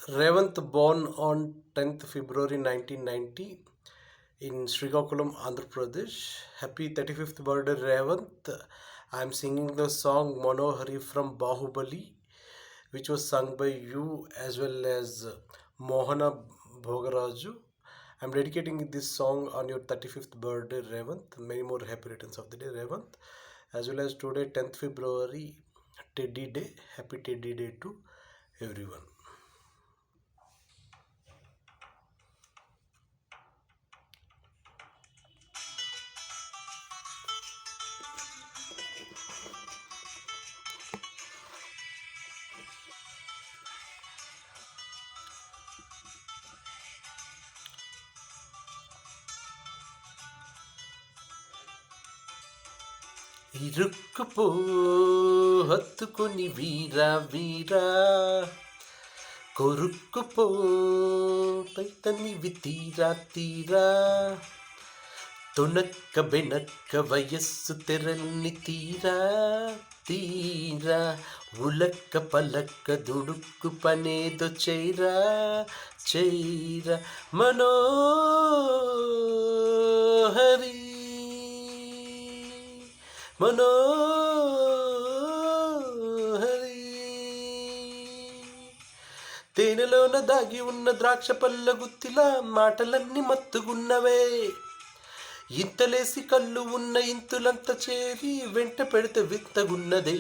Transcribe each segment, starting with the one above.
Revanth, born on 10th February 1990 in Srikakulam, Andhra Pradesh. Happy 35th birthday, Revanth. I'm singing the song Manohari from Bahubali, which was sung by you as well as Mohana Bhogaraju. I'm dedicating this song on your 35th birthday, Revanth. Many more happy returns of the day, Revanth. As well as today, 10th February, Teddy Day. Happy Teddy Day to everyone. ఇరుక్కుపో హత్తుకొని వీరా వీరా కొరుక్కుపో పైతనివి తీరా తీరా తొనక్క బెనక్క వయస్సు తెరల్ని తీరా తీరా ఉలక్క పలక్క దుడుక్కు పనేదో చైరా చైరా మనోహరి మనోహరి తేనెలోన దాగి ఉన్న ద్రాక్ష పళ్ళ గుత్తిలా మాటలన్నీ మత్తుగున్నవే ఇంతలేసి కళ్ళు ఉన్న ఇంతులంత చేరి వెంట పెడితే వింతగున్నదే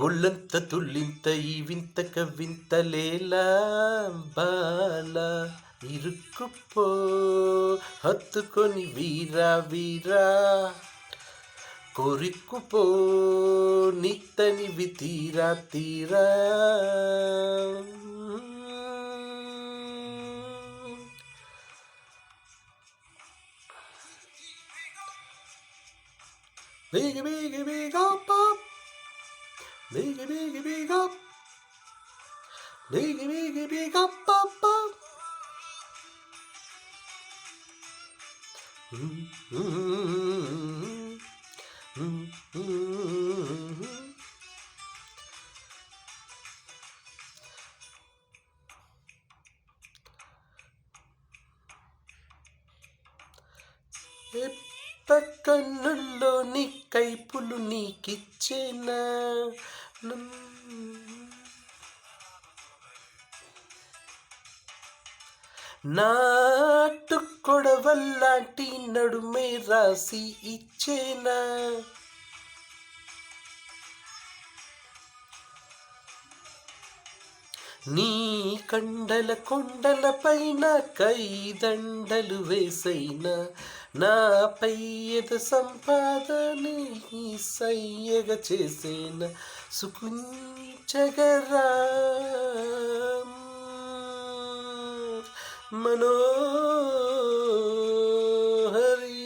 ఒళ్ళంత తుల్లింత ఈ వింత కవింతలేలా బాల ఇరుక్కుపో హత్తుకొని వీరా వీరా కొరిక్కుపో నిత్తనివి తీరా తీరా Big, big, big up, up. Big, big, big up. Big, big, big up, up, up. కన్నుల్లో నీ కైపులు నీకిచ్చేనా నాటు కొడవల్లాంటి నడుమే రాసి ఇచ్చేనా నీ కండల కొండల పైన కైదండలు వేసైనా నాపై ఎద సంపాదని సయ్యగా చేసేన సుకుంచగరా మనోహరి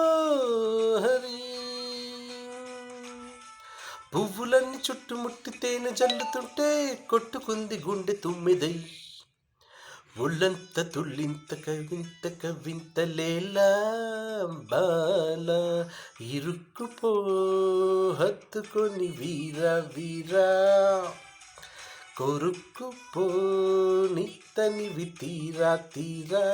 మనోహరి పువ్వులన్నీ చుట్టుముట్టి తేనె జల్లుతుంటే కొట్టుకుంది గుండె తుమ్మిదై ఒళ్ళంత తుళ్ళింత కవింత కవింతలేలా బాల ఇరుక్కుపో హత్తుకొని వీరా వీరా కొరుక్కుపో నిత్తనివి తీరా తీరా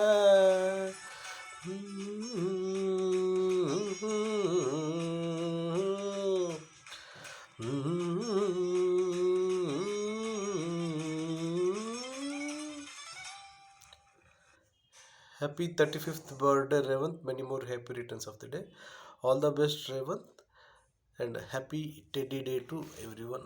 Happy 35th birthday, Revanth. Many more happy returns of the day. All the best, Revanth. And happy Teddy Day to everyone.